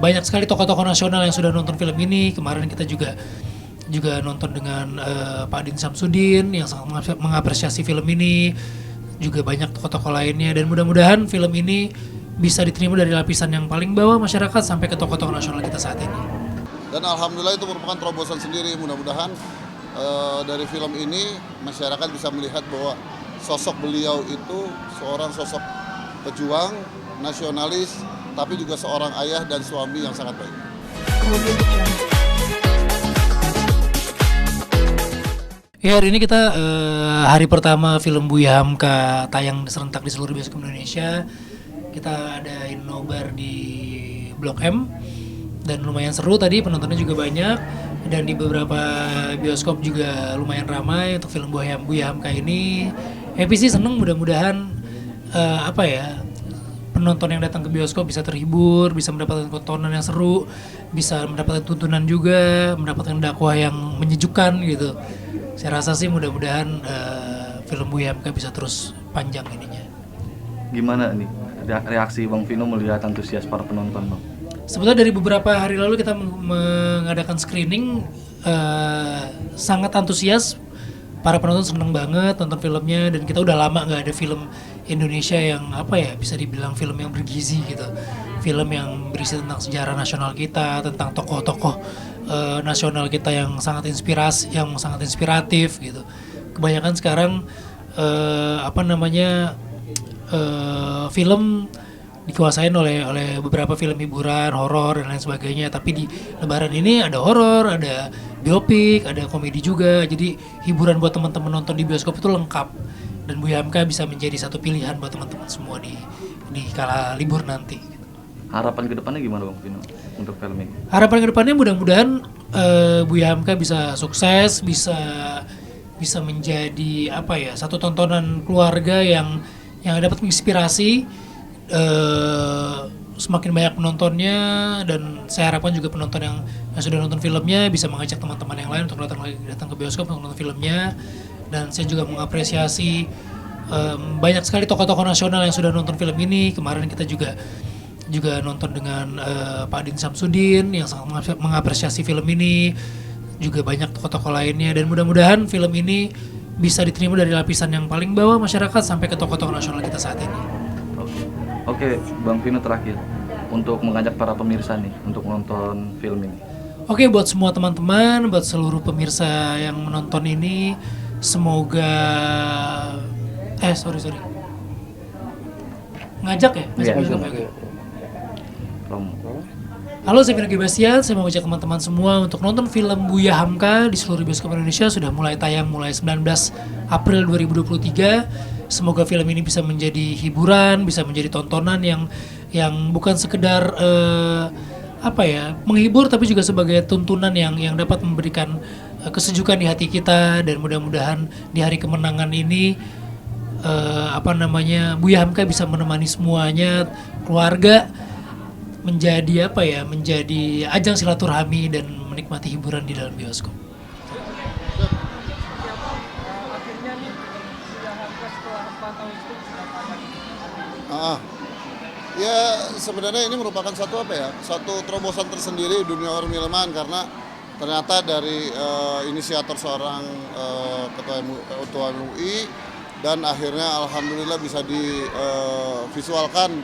banyak sekali tokoh-tokoh nasional yang sudah nonton film ini. Kemarin kita juga nonton dengan Pak Din Samsudin yang sangat mengapresiasi film ini, juga banyak tokoh-tokoh lainnya, dan mudah-mudahan film ini bisa diterima dari lapisan yang paling bawah masyarakat sampai ke tokoh-tokoh nasional kita saat ini. Dan alhamdulillah itu merupakan terobosan sendiri. Mudah-mudahan dari film ini masyarakat bisa melihat bahwa sosok beliau itu seorang sosok pejuang, nasionalis, tapi juga seorang ayah dan suami yang sangat baik. Ya, hari ini kita hari pertama film Buya Hamka tayang serentak di seluruh bioskop Indonesia. Kita adain nobar di Blok M dan lumayan seru tadi, penontonnya juga banyak, dan di beberapa bioskop juga lumayan ramai untuk film Buya Hamka ini. Happy sih, seneng, mudah-mudahan penonton yang datang ke bioskop bisa terhibur, bisa mendapatkan tontonan yang seru, bisa mendapatkan tuntunan juga, mendapatkan dakwah yang menyejukkan gitu. Saya rasa sih mudah-mudahan film Buya Hamka bisa terus panjang ininya. Gimana nih reaksi Bang Vino melihat antusias para penonton, Bang? Sebetulnya dari beberapa hari lalu kita mengadakan screening, sangat antusias, para penonton seneng banget nonton filmnya, dan kita udah lama nggak ada film Indonesia yang bisa dibilang film yang bergizi gitu, film yang berisi tentang sejarah nasional kita, tentang tokoh-tokoh nasional kita yang sangat inspiratif gitu. Kebanyakan sekarang film dikuasain oleh beberapa film hiburan, horor dan lain sebagainya. Tapi di Lebaran ini ada horor, ada biopik, ada komedi juga. Jadi hiburan buat teman-teman nonton di bioskop itu lengkap. Dan Buya Hamka bisa menjadi satu pilihan buat teman-teman semua di kala libur nanti. Harapan kedepannya gimana Bang Vino untuk film ini? Harapan kedepannya mudah-mudahan Buya Hamka bisa sukses, bisa menjadi satu tontonan keluarga yang dapat menginspirasi. Semakin banyak penontonnya, dan saya harapkan juga penonton yang sudah nonton filmnya bisa mengajak teman-teman yang lain untuk datang ke bioskop untuk nonton filmnya. Dan saya juga mengapresiasi banyak sekali tokoh-tokoh nasional yang sudah nonton film ini. Kemarin kita juga nonton dengan Pak Din Samsudin yang sangat mengapresiasi film ini, juga banyak tokoh-tokoh lainnya, dan mudah-mudahan film ini bisa diterima dari lapisan yang paling bawah masyarakat sampai ke tokoh-tokoh nasional kita saat ini. Oke, Bang Vino, terakhir untuk mengajak para pemirsa nih untuk menonton film ini. Oke, buat semua teman-teman, buat seluruh pemirsa yang menonton ini, semoga ngajak ya? Halo, saya Vino Gebastian. Saya mau ajak teman-teman semua untuk nonton film Buya Hamka di seluruh bioskop Indonesia. Sudah mulai tayang mulai 19 April 2023. Semoga film ini bisa menjadi hiburan, bisa menjadi tontonan yang bukan sekedar menghibur, tapi juga sebagai tuntunan yang dapat memberikan kesejukan di hati kita. Dan mudah-mudahan di hari kemenangan ini Buya Hamka bisa menemani semuanya, keluarga, menjadi ajang silaturahmi dan menikmati hiburan di dalam bioskop. Ya sebenarnya ini merupakan satu terobosan tersendiri dunia perfilman, karena ternyata dari inisiator seorang ketua MUI, dan akhirnya alhamdulillah bisa divisualkan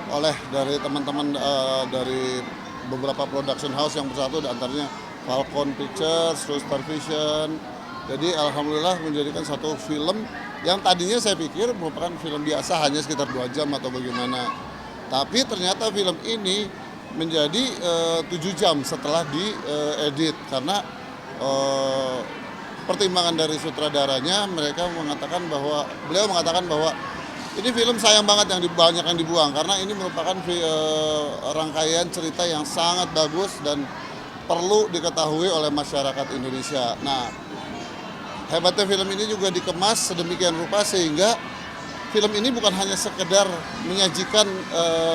oleh dari teman-teman dari beberapa production house yang bersatu, antaranya Falcon Pictures, terus Star Vision. Jadi alhamdulillah menjadikan satu film yang tadinya saya pikir merupakan film biasa, hanya sekitar 2 jam atau bagaimana. Tapi ternyata film ini menjadi 7 jam setelah diedit, karena pertimbangan dari sutradaranya, beliau mengatakan bahwa ini film sayang banget banyak yang dibuang, karena ini merupakan rangkaian cerita yang sangat bagus dan perlu diketahui oleh masyarakat Indonesia. Nah, hebatnya film ini juga dikemas sedemikian rupa sehingga film ini bukan hanya sekedar menyajikan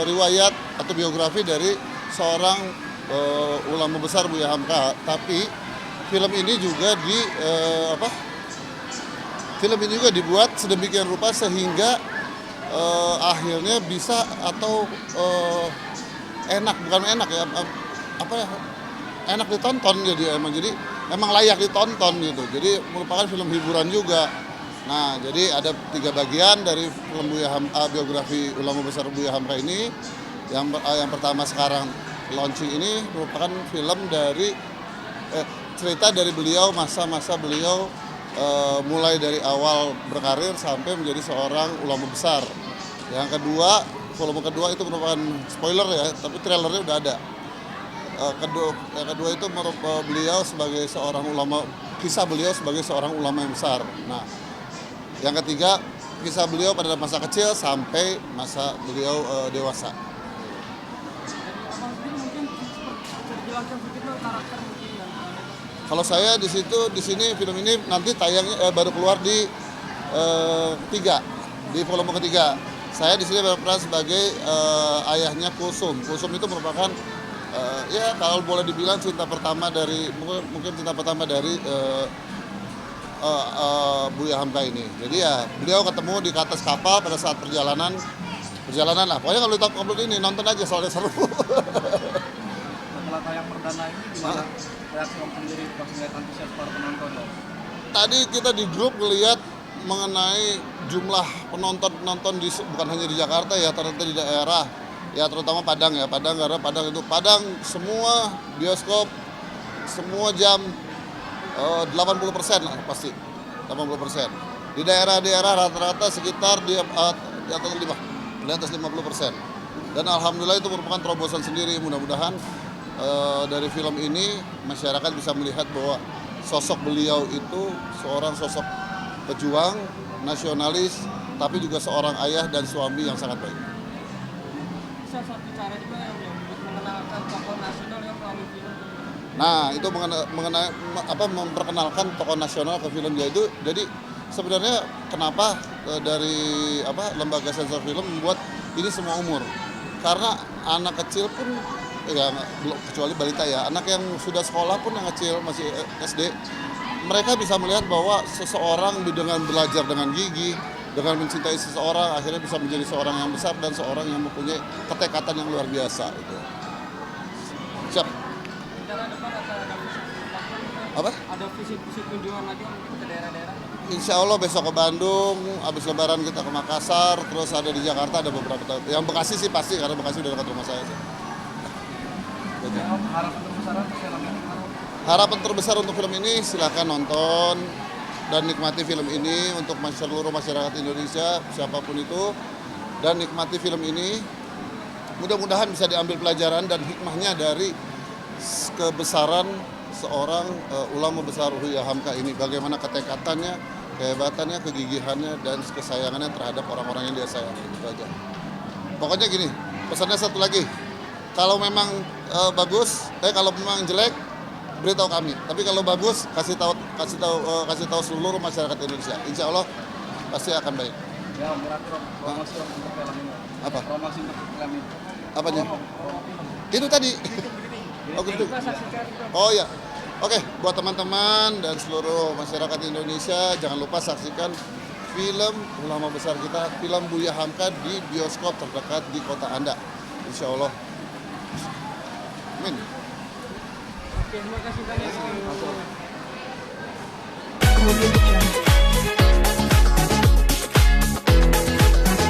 riwayat atau biografi dari seorang ulama besar Buya Hamka, tapi film ini juga dibuat sedemikian rupa sehingga akhirnya bisa enak, bukan enak ya, apa ya, enak ditonton jadi emang layak ditonton gitu. Jadi merupakan film hiburan juga. Nah, jadi ada 3 bagian dari film biografi ulama besar Buya Hamka ini. Yang pertama sekarang launching ini merupakan film dari cerita dari beliau, masa-masa beliau mulai dari awal berkarir sampai menjadi seorang ulama besar. Yang kedua, volume kedua itu merupakan spoiler ya, tapi trailernya udah ada. Yang kedua itu beliau sebagai seorang ulama, kisah beliau sebagai seorang ulama yang besar. Nah, yang ketiga, kisah beliau pada masa kecil sampai masa beliau dewasa. Kalau saya di sini film ini nanti tayangnya baru keluar di volume ketiga. Saya di sini berperan sebagai ayahnya Kulsum. Kulsum itu merupakan ya kalau boleh dibilang cinta pertama dari mungkin cinta pertama dari Buya Hamka ini. Jadi ya beliau ketemu di atas kapal pada saat perjalanan lah. Pokoknya kalau ditonton ini nonton aja soalnya seru. Setelah tayang perdana ini gimana reaksi Om sendiri pas melihat antusias para penonton? Tadi kita di grup melihat mengenai jumlah penonton bukan hanya di Jakarta ya, ternyata di daerah ya, terutama Padang ya. Karena Padang semua bioskop semua jam 80% lah pasti, 80%. Di daerah-daerah rata-rata sekitar di atas 50%. Dan alhamdulillah itu merupakan terobosan sendiri. Mudah-mudahan dari film ini masyarakat bisa melihat bahwa sosok beliau itu seorang sosok pejuang, nasionalis, tapi juga seorang ayah dan suami yang sangat baik. Salah satu cara juga yang mengenalkan tokoh nasional yang melalui film. Nah, itu memperkenalkan tokoh nasional ke film dia itu. Jadi sebenarnya kenapa dari lembaga sensor film membuat ini semua umur? Karena anak kecil pun ya kecuali balita ya, anak yang sudah sekolah pun yang kecil masih SD, mereka bisa melihat bahwa seseorang dengan belajar dengan gigih, dengan mencintai seseorang akhirnya bisa menjadi seorang yang besar dan seorang yang mempunyai ketekatan yang luar biasa itu. Siap. Apa? Ada visi kunjungan lagi ke daerah-daerah? Insya Allah besok ke Bandung, habis Lebaran kita ke Makassar, terus ada di Jakarta ada beberapa. Yang Bekasi sih pasti karena Bekasi udah dekat rumah saya sih. Harapan terbesar untuk film ini? Harapan terbesar untuk film ini silakan nonton dan nikmati film ini untuk seluruh masyarakat Indonesia siapapun itu, dan nikmati film ini. Mudah-mudahan bisa diambil pelajaran dan hikmahnya dari kebesaran seorang ulama besar Buya Hamka ini, bagaimana ketekatannya, kehebatannya, kegigihannya, dan kesayangannya terhadap orang-orang yang dia sayangi. Itu aja. Pokoknya gini, pesannya satu lagi, kalau memang bagus, kalau memang jelek, beritahu kami. Tapi kalau bagus, kasih tahu seluruh masyarakat Indonesia. Insya Allah pasti akan baik. Ya, promosi untuk film ini. Apa? Promosi untuk film ini. Apanya? Itu tadi. Oh, gitu. Oh ya, oke. Buat teman-teman dan seluruh masyarakat Indonesia, jangan lupa saksikan film ulama besar kita, film Buya Hamka di bioskop terdekat di kota Anda. Insya Allah. Amin. Terima kasih banyak. Audio Jungle.